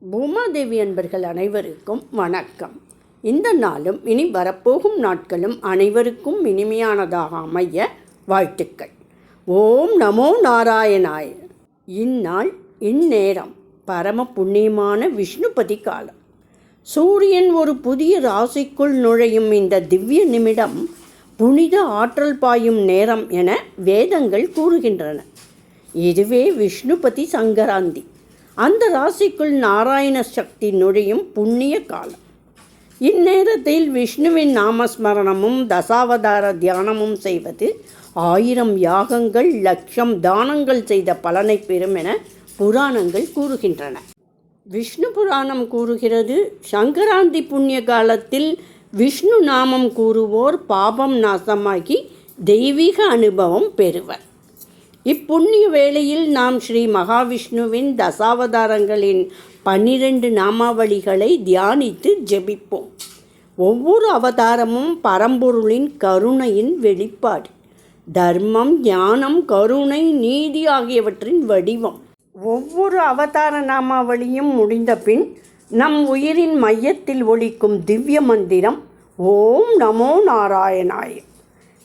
பூமாதேவி அன்பர்கள் அனைவருக்கும் வணக்கம். இந்த நாளும் இனி வரப்போகும் நாட்களும் அனைவருக்கும் இனிமையானதாக அமைய வாழ்த்துக்கள். ஓம் நமோ நாராயணாய. இந்நாள் இந்நேரம் பரம புண்ணியமான விஷ்ணுபதி காலம். சூரியன் ஒரு புதிய ராசிக்குள் நுழையும் இந்த திவ்ய நிமிடம் புனித ஆற்றல் பாயும் நேரம் என வேதங்கள் கூறுகின்றன. இதுவே விஷ்ணுபதி சங்கராந்தி. அந்த ராசிக்குள் நாராயண சக்தி நுழையும் புண்ணிய காலம். இந்நேரத்தில் விஷ்ணுவின் நாமஸ்மரணமும் தசாவதார தியானமும் செய்வது 1000 யாகங்கள் 1,00,000 தானங்கள் செய்த பலனை பெறும் என புராணங்கள் கூறுகின்றன. விஷ்ணு புராணம் கூறுகிறது, சங்கராந்தி புண்ணிய காலத்தில் விஷ்ணு நாமம் கூறுவோர் பாபம் நாசமாகி தெய்வீக அனுபவம் பெறுவர். இப்புண்ணிய வேளையில் நாம் ஸ்ரீ மகாவிஷ்ணுவின் தசாவதாரங்களின் 12 நாமாவளிகளை தியானித்து ஜெபிப்போம். ஒவ்வொரு அவதாரமும் பரம்பொருளின் கருணையின் வெளிப்பாடு. தர்மம், ஞானம், கருணை, நீதி ஆகியவற்றின் வடிவம். ஒவ்வொரு அவதார நாமாவளியும் முடிந்த பின் நம் உயிரின் மையத்தில் ஒலிக்கும் திவ்ய மந்திரம் ஓம் நமோ நாராயணாய.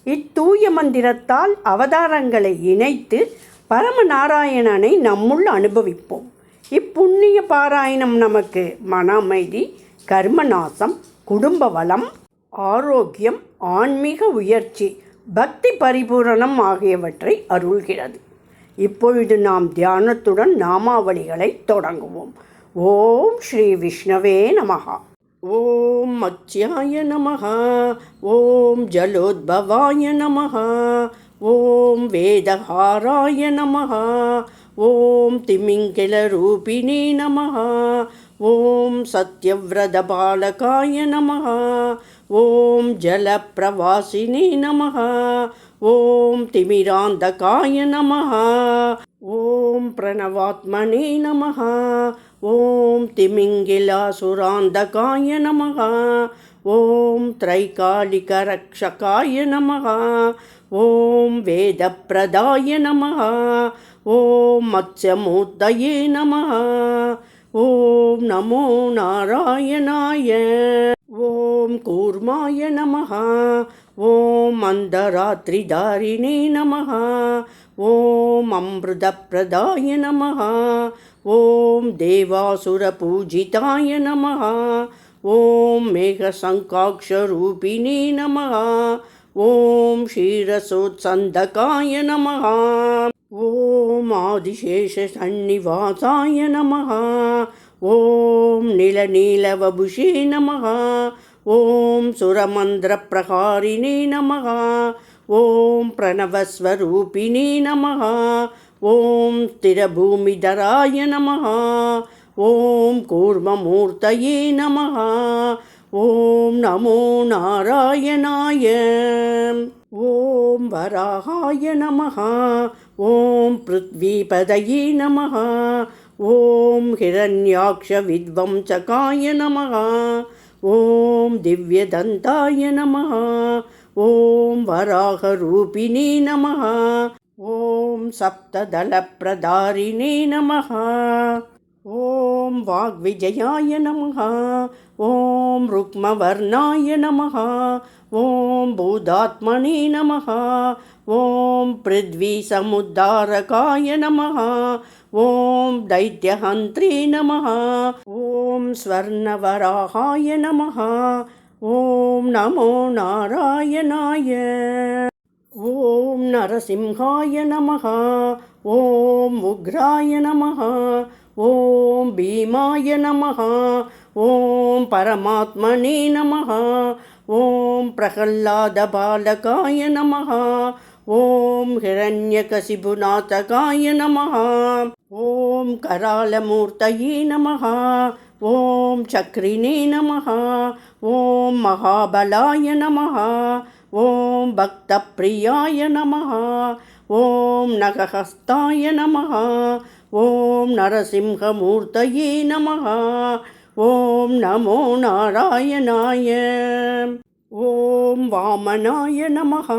இத்தூய மந்திரத்தால் அவதாரங்களை இணைத்து பரமநாராயணனை நம்முள் அனுபவிப்போம். இப்புண்ணிய பாராயணம் நமக்கு மன அமைதி, கர்மநாசம், குடும்ப வளம், ஆரோக்கியம், ஆன்மீக உயர்ச்சி, பக்தி பரிபூரணம் ஆகியவற்றை அருள்கிறது. இப்பொழுது நாம் தியானத்துடன் நாமாவளிகளை தொடங்குவோம். ஓம் ஸ்ரீ விஷ்ணவே நமஹ. ஓம் மத்ஸ்யாய நமஹ. ஓம் ஜலோத்பவாய நமஹ. ஓம் வேதஹாராய நமஹ. ஓம் திமிங்கிலரூபிணே நமஹ. ஓம் சத்யவ்ரதபாலகாய நமஹ. ஓம் ஜலப்பிரவாசினே நமஹ. ஓம் திமிராந்தகாய நமஹ. ஓம் பிரணவாத்மனே நமஹ. ஓம் திமிங்கிலாசுராந்தகாய நமஹ. ஓம் த்ரைகாலிகரக்ஷகாய நமஹ. ஓம் வேதப்பிரதாய நமஹ. ஓம் மத்ஸ்யமூர்த்தயே நமஹ. ஓம் நமோ நாராயணாய. ஓம் கூர்மாய நமஹ. ஓம் அந்தராத்ரிதாரிணே நமஹ. ஓம் அம்ருதப்பிரதாய நமஹ. ஓம் தேவாசுரபூஜிதாய நமஹ. ஓம் மேகசங்காக்ஷரூபிணே நமஹ. ஓம் க்ஷீரசோத்சந்தகாய நமஹ. ஓம் ஆதிசேஷசன்னிவாசாய நமஹ. ஓம் நிலநீலவபுஷே நமஹ. ஓம் சுரமந்திரப்பிரகாரிணே நமஹ. ஓம் பிரணவஸ்வரூபிணே நமஹ. ஓம் ஸ்திரபூமிதராய நமஹ. ஓம் கூர்மமூர்த்தயே நமஹ. ஓம் நமோ நாராயணாய. ஓம் வராகாய நமஹ. ஓம் பிருத்விபதயே நமஹ. ஓம் ஹிரண்யாக்ஷ வித்வம்சகாய நமஹ. ஓம் திவ்யதந்தாய நமஹ. ஓம் வராகரூபிணே நமஹ. ஓம் சப்ததளப்பிரதாரிணே நமஹ. ஓம் வாக்விஜயாய நமஹ. ஓம் ருக்மவர்ணாய நமஹ. ஓம் பூதாத்மனே நமஹ. ஓம் பிருத்விசமுத்தாரகாய நமஹ. ஓம் தைத்யஹந்த்ரே நமஹ. ஓம் ஸ்வர்ணவராகாய நமஹ. ஓம் நமோ நாராயணாய. ஓம் நரசிம்ஹாய நமஹ. ஓம் உக்ராய நமஹ. ஓம் பீமாய நமஹ. ஓம் பரமாத்மனே நமஹ. ஓம் பிரகல்லாதபாலகாய நமஹ. ஓம் ஹிரண்யகசிபுநாதகாய நமஹ. ஓம் கராலமூர்த்தயே நமஹ. ஓம் சக்ரிணே நமஹ. ஓம் மகாபலாய நமஹ. ஓம் பக்தப்ரியாய நமஹ. ஓம் நகஹஸ்தாய நமஹ. ஓம் நரசிம்ஹமூர்த்தயே நமஹ. ஓம் நமோ நாராயணாய. ஓம் வாமனாய நமஹ.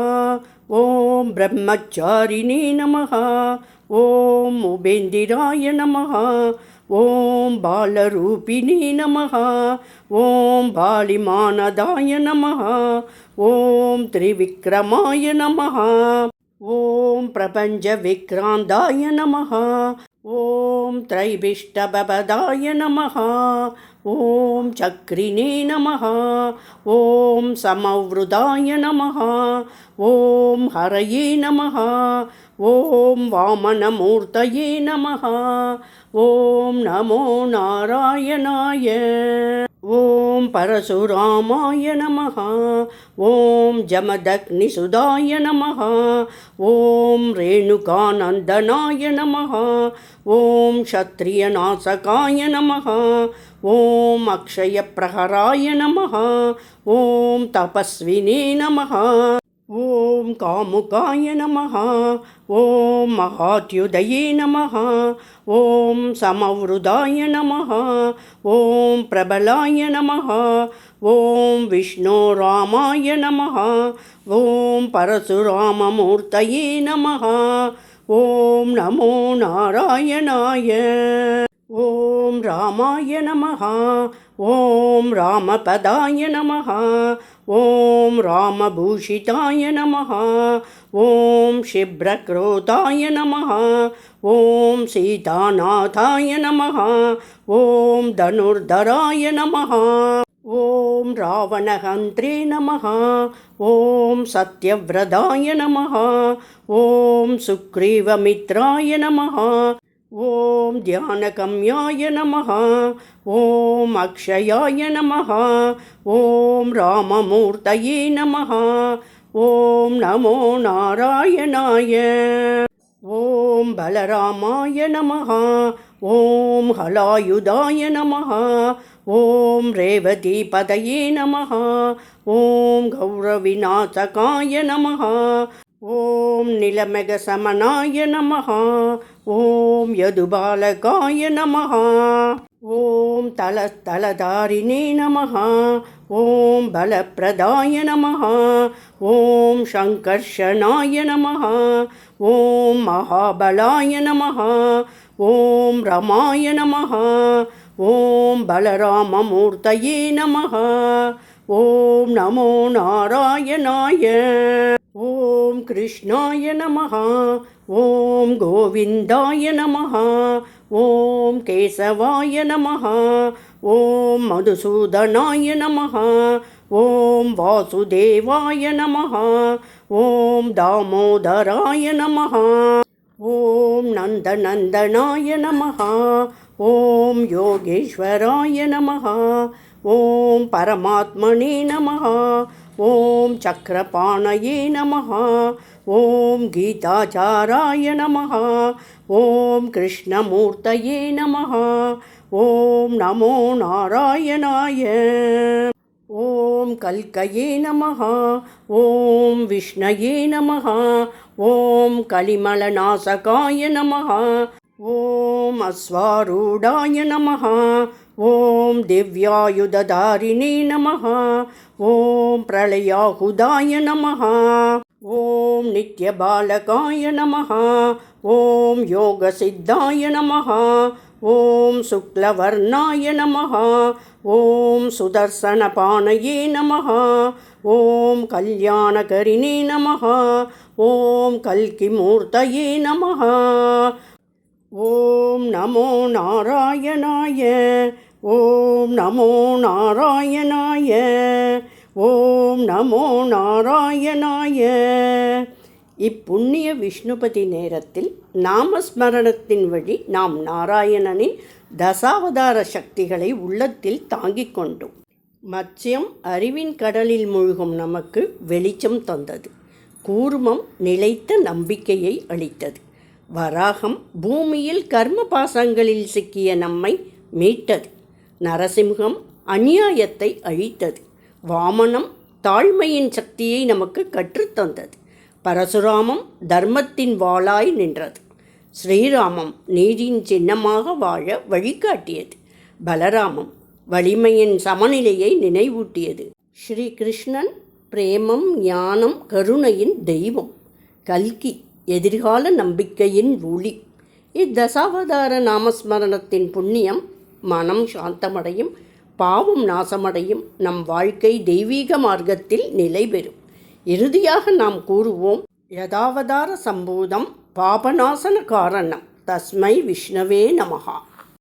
ஓம் பிரம்மச்சாரிணே நமஹ. ஓம் உபேந்திராய நமஹ. ஓம் பாலரூபிணி நமஹ. ஓம் பாலிமானதாய நமஹ. ஓம் திரிவிக்ரமாய நமஹ. ஓம் பிரபஞ்ச விக்ராந்தாய நமஹ. ஓம் த்ரைபிஷ்டபபதாய நமஹ. ஓம் சக்ரிணே நமஹ. ஓம் சமவ்ருதாய நமஹ. ஓம் ஹரயே நமஹ. ஓம் வாமனமூர்த்தயே நமஹ. ஓம் நமோ நாராயணாய. ஓம் பரசுராமாய நமஹ. ஓம் ஜமதக்னிசுதாய நமஹ. ஓம் ரேணுகாநந்தனாய நமஹ. ஓம் க்ஷத்ரியநாசகாய நமஹ. ஓம் அக்ஷயப்பிரஹராய நமஹ. ஓம் தபஸ்வினே நமஹ. ஓம் காமுகாய நமஹ. ஓம் மகாத்யுதயே நமஹ. ஓம் சமவ்ருதாய நமஹ. ஓம் பிரபலாய நமஹ. ஓம் விஷ்ணோராமாய நமஹ. ஓம் பரசுராமமூர்த்தயே நமஹ. ஓம் நமோ நாராயணாய. ஓம் ராமாய நமஹ. ஓம் ராமபதாய நமஹ. ஓம் ராமபூஷிதாய நமஹ. ஓம் க்ஷிப்ரக்ரோதாய நமஹ. ஓம் சீதாநாதாய நமஹ. ஓம் தனுர்தராய நமஹ. ஓம் ராவணஹந்த்ரே நமஹ. ஓம் சத்யவ்ரதாய நமஹ. ஓம் சுக்ரீவமித்ராய நமஹ. ஓம் தியானகம்யாய நமஹ. ஓம் அக்ஷயாய நமஹ. ஓம் ராமமூர்த்தயே நமஹ. ஓம் நமோ நாராயணாய. ஓம் பலராமாய நமஹ. ஓம் ஹலாயுதாய நமஹ. ஓம் ரேவதிபதயே நமஹ. ஓம் கௌரவிநாசகாய நமஹ. ஓம் நிலமெகசமனாய நமஹ. ஓம் யதுபாலகாய நமஹ. ஓம் தலதாரிணே நமஹ. ஓம் பலப்பிரதாய நமஹ. ஓம் சங்கர்ஷனாய நமஹ. ஓம் மகாபலாய நமஹ. ஓம் ரமாய நமஹ. ஓம் பலராமமூர்த்தயே நமஹ. ஓம் நமோ நாராயணாய. ஓம் கிருஷ்ணாய நமஹ. ஓம் கோவிந்தாய நமஹ. ஓம் கேசவாய நமஹ. ஓம் மதுசூதனாய நமஹ. ஓம் வாசுதேவாய நமஹ. ஓம் தாமோதராய நமஹ. ஓம் நந்தநந்தனாய நமஹ. ஓம் யோகேஸ்வராய நமஹ. ஓம் பரமாத்மனே நமஹ. ஓம் சக்கரபாணயே நமஹ. ஓம் கீதாச்சாராய நமஹ. ஓம் கிருஷ்ணமூர்த்தயே நமஹ. ஓம் நமோ நாராயணாய. ஓம் கல்கயே நமஹ. ஓம் விஷ்ணயே நமஹ. ஓம் கலிமலநாசகாய நமஹ. ஓம் அஸ்வாரூடாய நமஹ. ஓம் திவ்யாயுததாரிணே நமஹ. ஓம் பிரளயாஹுதாய நமஹ. ஓம் நித்யபாலகாய நமஹ. ஓம் யோகசித்தாய நமஹ. ஓம் சுக்லவர்ணாய நமஹ. ஓம் சுதர்சனபாணயே நமஹ. ஓம் கல்யாணகரிணே நமஹ. ஓம் கல்கிமூர்த்தயே நமஹ. ஓம் நமோ நாராயணாய. ஓம் நமோ நாராயணாய. ஓம் நமோ நாராயணாய. இப்புண்ணிய விஷ்ணுபதி நேரத்தில் நாமஸ்மரணத்தின் வழி நாம் நாராயணனின் தசாவதார சக்திகளை உள்ளத்தில் தாங்கிக் கொண்டோம். மத்ஸ்யம் அறிவின் கடலில் மூழ்கும் நமக்கு வெளிச்சம் தந்தது. கூர்மம் நிலைத்த நம்பிக்கையை அளித்தது. வராகம் பூமியில் கர்ம பாசங்களில் சிக்கிய நம்மை மீட்டது. நரசிம்ஹம் அநியாயத்தை அழித்தது. வாமனம் தாழ்மையின் சக்தியை நமக்கு கற்றுத்தந்தது. பரசுராமம் தர்மத்தின் வாளாய் நின்றது. ஸ்ரீராமம் நீதியின் சின்னமாக வாழ வழிகாட்டியது. பலராமம் வலிமையின் சமநிலையை நினைவூட்டியது. ஸ்ரீ கிருஷ்ணன் பிரேமம் ஞானம் கருணையின் தெய்வம். கல்கி எதிர்கால நம்பிக்கையின் ஒளி. இத்தசாவதார நாமஸ்மரணத்தின் புண்ணியம் மனம் சாந்தமடையும், பாவம் நாசமடையும், நம் வாழ்க்கை தெய்வீக மார்க்கத்தில் நிலை பெறும். இறுதியாக நாம் கூறுவோம், யதாவதார சம்பூதம் பாபநாசன காரணம் தஸ்மை விஷ்ணவே நமஹா.